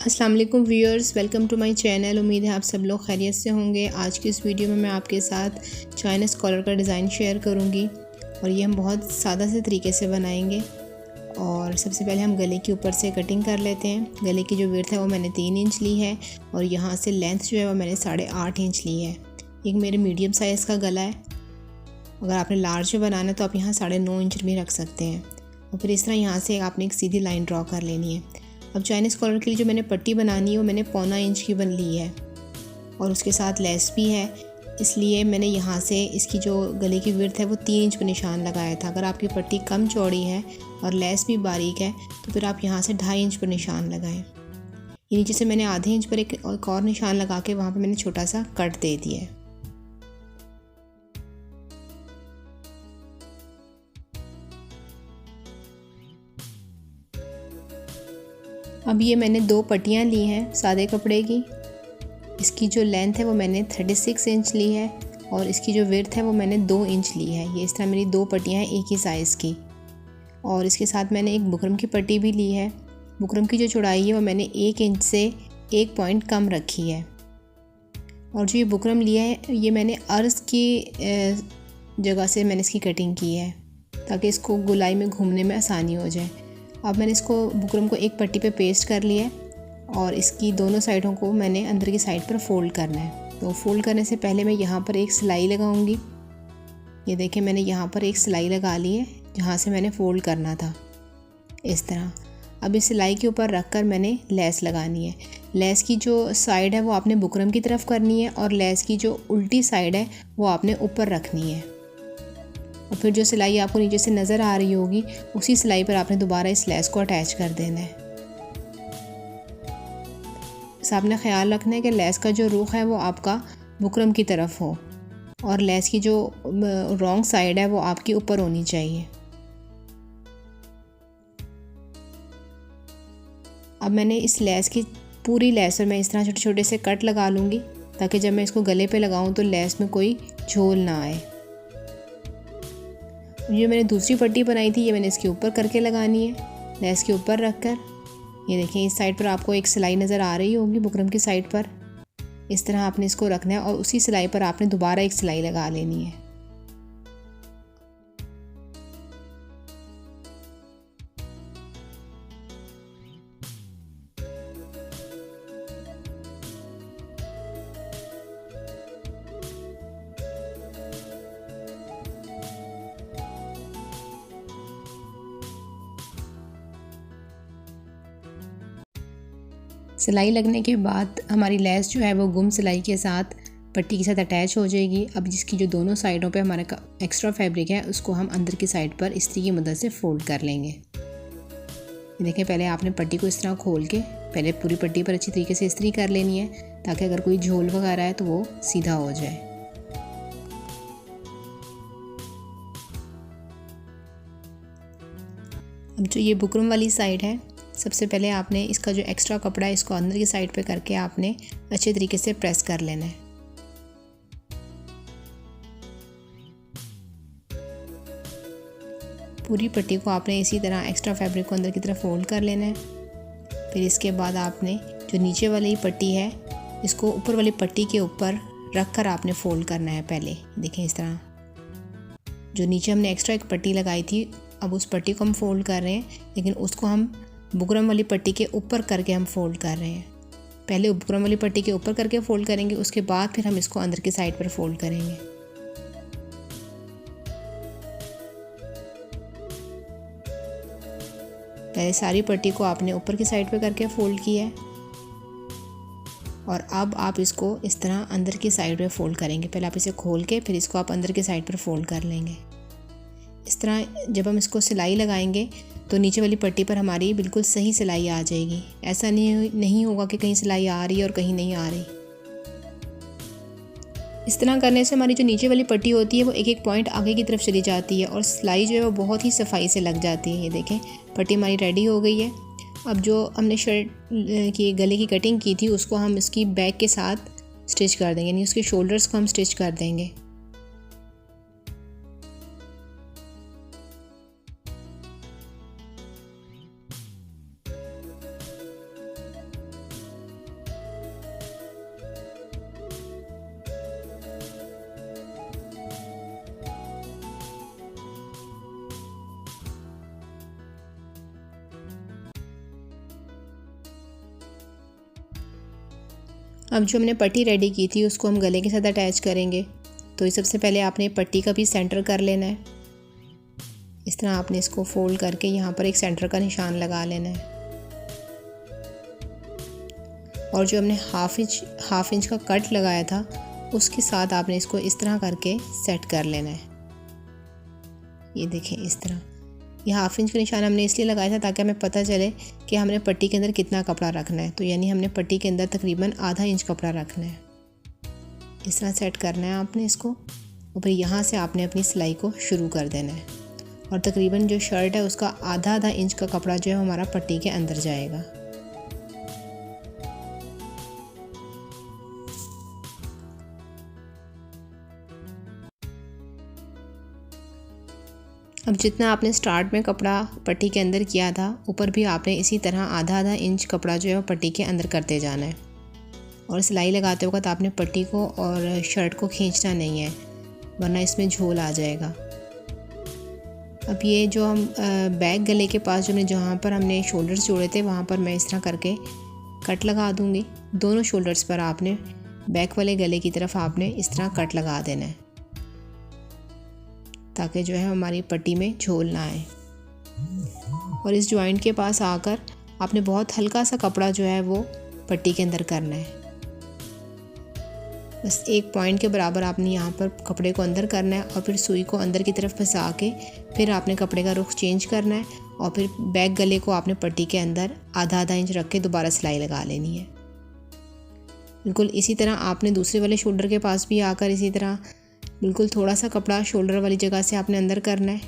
अस्सलाम वालेकुम viewers, welcome to my channel. उम्मीद है आप सब लोग खैरियत से होंगे। आज की इस वीडियो में मैं आपके साथ चाइनीज़ कॉलर का डिज़ाइन शेयर करूंगी और ये हम बहुत सादा से तरीके से बनाएंगे। और सबसे पहले हम गले के ऊपर से कटिंग कर लेते हैं। गले की जो विड्थ है वो मैंने 3 इंच ली है और यहाँ से लेंथ जो है वो मैंने 8.5 इंच ली है। एक मेरे मीडियम साइज़ का गला है। अगर आपने लार्ज में बनाना है तो आप यहाँ 9.5 इंच भी रख सकते हैं। और फिर इस तरह यहाँ से आपने एक सीधी लाइन ड्रॉ कर लेनी है। अब चाइनीज़ कॉलर के लिए जो मैंने पट्टी बनानी है वो मैंने 1.25 इंच की बन ली है और उसके साथ लेस भी है, इसलिए मैंने यहाँ से इसकी जो गले की विड्थ है वो 3 इंच पर निशान लगाया था। अगर आपकी पट्टी कम चौड़ी है और लेस भी बारीक है तो फिर आप यहाँ से 2.5 इंच पर निशान लगाएं। ये नीचे से मैंने आधे इंच पर एक और निशान लगा के वहाँ पर मैंने छोटा सा कट दे दिया है। अब ये मैंने 2 पट्टियाँ ली हैं सादे कपड़े की। इसकी जो लेंथ है वो मैंने 36 इंच ली है और इसकी जो विड्थ है वो मैंने 2 इंच ली है। ये इस तरह मेरी 2 पट्टियाँ हैं एक ही साइज़ की। और इसके साथ मैंने एक बुकरम की पट्टी भी ली है। बुकरम की जो चौड़ाई है वो मैंने 1 इंच से 1 पॉइंट कम रखी है। और जो ये बुकरम लिया है ये मैंने अर्ज़ की जगह से मैंने इसकी कटिंग की है ताकि इसको गोलाई में घूमने में आसानी हो जाए। अब मैंने इसको बुकरम को एक पट्टी पे पेस्ट कर लिया है और इसकी दोनों साइडों को मैंने अंदर की साइड पर फ़ोल्ड करना है। तो फ़ोल्ड करने से पहले मैं यहाँ पर एक सिलाई लगाऊंगी। ये देखें, मैंने यहाँ पर एक सिलाई लगा ली है जहाँ से मैंने फ़ोल्ड करना था, इस तरह। अब इस सिलाई के ऊपर रख कर मैंने लेस लगानी है। लेस की जो साइड है वो आपने बुकरम की तरफ करनी है और लेस की जो उल्टी साइड है वो आपने ऊपर रखनी है। और फिर जो सिलाई आपको नीचे से नज़र आ रही होगी उसी सिलाई पर आपने दोबारा इस लेस को अटैच कर देना है। बस आपने ख्याल रखना है कि लेस का जो रुख है वो आपका बुकरम की तरफ हो और लेस की जो रॉन्ग साइड है वो आपकी ऊपर होनी चाहिए। अब मैंने इस लेस की पूरी लेस पर मैं इस तरह छोटे छोटे से कट लगा लूँगी ताकि जब मैं इसको गले पे लगाऊँ तो लेस में कोई झोल ना आए। जो मैंने दूसरी पट्टी बनाई थी ये मैंने इसके ऊपर करके लगानी है, लेस के ऊपर रखकर। ये देखें, इस साइड पर आपको एक सिलाई नज़र आ रही होगी बुकरम की साइड पर। इस तरह आपने इसको रखना है और उसी सिलाई पर आपने दोबारा एक सिलाई लगा लेनी है। सिलाई लगने के बाद हमारी लेस जो है वो गुम सिलाई के साथ पट्टी के साथ अटैच हो जाएगी। अब जिसकी जो दोनों साइडों पे हमारा एक्स्ट्रा फैब्रिक है उसको हम अंदर की साइड पर इस्त्री की मदद से फ़ोल्ड कर लेंगे। देखें, पहले आपने पट्टी को इस तरह खोल के पहले पूरी पट्टी पर अच्छी तरीके से इस्त्री कर लेनी है ताकि अगर कोई झोल वगैरह है तो वो सीधा हो जाए। अब जो ये बुकरम वाली साइड है, सबसे पहले आपने इसका जो एक्स्ट्रा कपड़ा है इसको अंदर की साइड पे करके आपने अच्छे तरीके से प्रेस कर लेना है। पूरी पट्टी को आपने इसी तरह एक्स्ट्रा फैब्रिक को अंदर की तरफ फोल्ड कर लेना है। फिर इसके बाद आपने जो नीचे वाली पट्टी है इसको ऊपर वाली पट्टी के ऊपर रख कर आपने फ़ोल्ड करना है। पहले देखें, इस तरह जो नीचे हमने एक्स्ट्रा एक पट्टी लगाई थी अब उस पट्टी को हम फोल्ड कर रहे हैं, लेकिन उसको हम बुकरम वाली पट्टी के ऊपर करके हम फोल्ड कर रहे हैं। पहले बुकरम वाली पट्टी के ऊपर करके फ़ोल्ड करेंगे, उसके बाद फिर हम इसको अंदर की साइड पर फोल्ड करेंगे। पहले सारी पट्टी को आपने ऊपर की साइड पे करके फ़ोल्ड किया है और अब आप इसको इस तरह अंदर की साइड पे फ़ोल्ड करेंगे। पहले आप इसे खोल के फिर इसको आप अंदर की साइड पर फ़ोल्ड कर लेंगे। इस तरह जब हम इसको सिलाई लगाएंगे तो नीचे वाली पट्टी पर हमारी बिल्कुल सही सिलाई आ जाएगी। ऐसा नहीं होगा कि कहीं सिलाई आ रही है और कहीं नहीं आ रही। इस तरह करने से हमारी जो नीचे वाली पट्टी होती है वो एक एक पॉइंट आगे की तरफ चली जाती है और सिलाई जो है वो बहुत ही सफाई से लग जाती है। ये देखें, पट्टी हमारी रेडी हो गई है। अब जो हमने शर्ट की गले की कटिंग की थी उसको हम इसकी बैक के साथ स्टिच कर देंगे, यानी उसके शोल्डर्स को हम स्टिच कर देंगे। अब जो हमने पट्टी रेडी की थी उसको हम गले के साथ अटैच करेंगे। तो ये सबसे पहले आपने पट्टी का भी सेंटर कर लेना है। इस तरह आपने इसको फोल्ड करके यहाँ पर एक सेंटर का निशान लगा लेना है। और जो हमने हाफ इंच का कट लगाया था उसके साथ आपने इसको इस तरह करके सेट कर लेना है। ये देखें इस तरह। ये हाफ इंच का निशान हमने इसलिए लगाया था ताकि हमें पता चले कि हमने पट्टी के अंदर कितना कपड़ा रखना है। तो यानी हमने पट्टी के अंदर तकरीबन आधा इंच कपड़ा रखना है। इस तरह सेट करना है आपने इसको, और फिर यहाँ से आपने अपनी सिलाई को शुरू कर देना है। और तकरीबन जो शर्ट है उसका आधा इंच का कपड़ा जो है हमारा पट्टी के अंदर जाएगा। अब जितना आपने स्टार्ट में कपड़ा पट्टी के अंदर किया था, ऊपर भी आपने इसी तरह आधा इंच कपड़ा जो है वो पट्टी के अंदर करते जाना है। और सिलाई लगाते वक्त आपने पट्टी को और शर्ट को खींचना नहीं है, वरना इसमें झोल आ जाएगा। अब ये जो हम बैक गले के पास जहाँ पर हमने शोल्डर्स जोड़े थे वहाँ पर मैं इस तरह करके कट लगा दूँगी। दोनों शोल्डर्स पर आपने बैक वाले गले की तरफ आपने इस तरह कट लगा देना है, ताकि जो है हमारी पट्टी में झोल ना आए। और इस जॉइंट के पास आकर आपने बहुत हल्का सा कपड़ा जो है वो पट्टी के अंदर करना है। बस 1 पॉइंट के बराबर आपने यहाँ पर कपड़े को अंदर करना है, और फिर सुई को अंदर की तरफ फंसा के फिर आपने कपड़े का रुख चेंज करना है। और फिर बैक गले को आपने पट्टी के अंदर आधा इंच रख के दोबारा सिलाई लगा लेनी है। बिल्कुल इसी तरह आपने दूसरे वाले शोल्डर के पास भी आकर इसी तरह बिल्कुल थोड़ा सा कपड़ा शोल्डर वाली जगह से आपने अंदर करना है,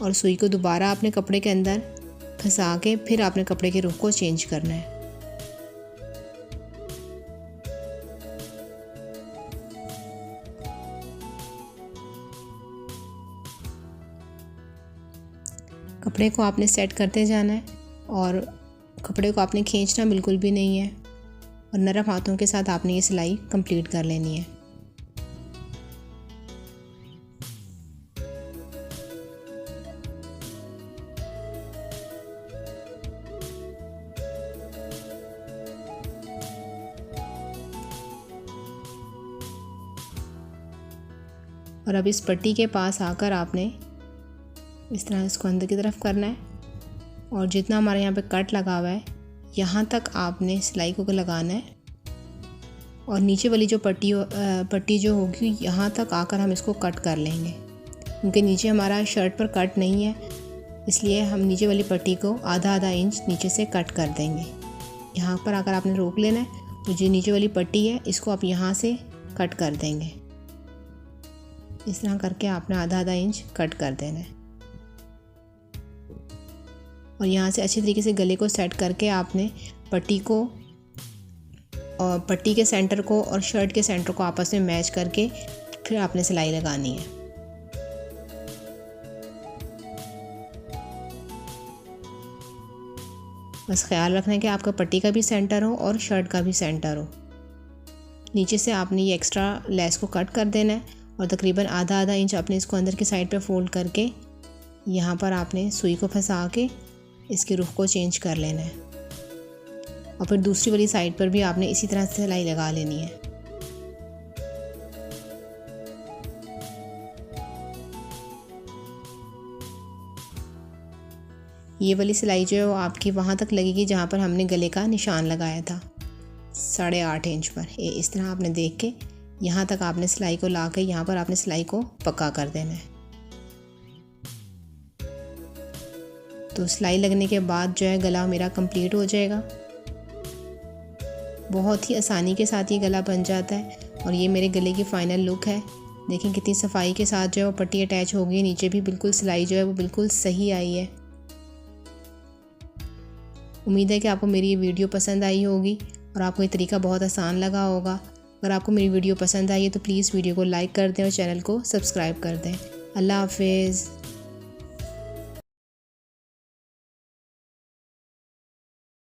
और सुई को दोबारा आपने कपड़े के अंदर फंसा के फिर आपने कपड़े के रुख को चेंज करना है। कपड़े को आपने सेट करते जाना है, और कपड़े को आपने खींचना बिल्कुल भी नहीं है, और नरम हाथों के साथ आपने ये सिलाई कंप्लीट कर लेनी है। और अब इस पट्टी के पास आकर आपने इस तरह इसको अंदर की तरफ करना है, और जितना हमारे यहाँ पे कट लगा हुआ है यहाँ तक आपने सिलाई को लगाना है। और नीचे वाली जो पट्टी जो होगी यहाँ तक आकर हम इसको कट कर लेंगे, क्योंकि नीचे हमारा शर्ट पर कट नहीं है, इसलिए हम नीचे वाली पट्टी को आधा इंच नीचे से कट कर देंगे। यहाँ पर आकर आपने रोक लेना है, तो जो नीचे वाली पट्टी है इसको आप यहाँ से कट कर देंगे। इस तरह करके आपने आधा इंच कट कर देना है, और यहाँ से अच्छी तरीके से गले को सेट करके आपने पट्टी को और पट्टी के सेंटर को और शर्ट के सेंटर को आपस में मैच करके फिर आपने सिलाई लगानी है। बस ख्याल रखना है कि आपका पट्टी का भी सेंटर हो और शर्ट का भी सेंटर हो। नीचे से आपने ये एक्स्ट्रा लेस को कट कर देना है, और तकरीबन आधा इंच आपने इसको अंदर की साइड पे फोल्ड करके यहाँ पर आपने सुई को फंसा के इसके रुख को चेंज कर लेना है, और फिर दूसरी वाली साइड पर भी आपने इसी तरह से सिलाई लगा लेनी है। ये वाली सिलाई जो है वो आपकी वहाँ तक लगेगी जहाँ पर हमने गले का निशान लगाया था 8.5 इंच पर। ये इस तरह आपने देख के यहाँ तक आपने सिलाई को ला के यहाँ पर आपने सिलाई को पक्का कर देना है। तो सिलाई लगने के बाद जो है गला मेरा कंप्लीट हो जाएगा। बहुत ही आसानी के साथ ये गला बन जाता है, और ये मेरे गले की फ़ाइनल लुक है। देखें कितनी सफाई के साथ जो है वो पट्टी अटैच हो गई, नीचे भी बिल्कुल सिलाई जो है वो बिल्कुल सही आई है। उम्मीद है कि आपको मेरी ये वीडियो पसंद आई होगी और आपको ये तरीका बहुत आसान लगा होगा। अगर आपको मेरी वीडियो पसंद आई है तो प्लीज़ वीडियो को लाइक कर दें और चैनल को सब्सक्राइब कर दें। अल्लाह हाफिज़।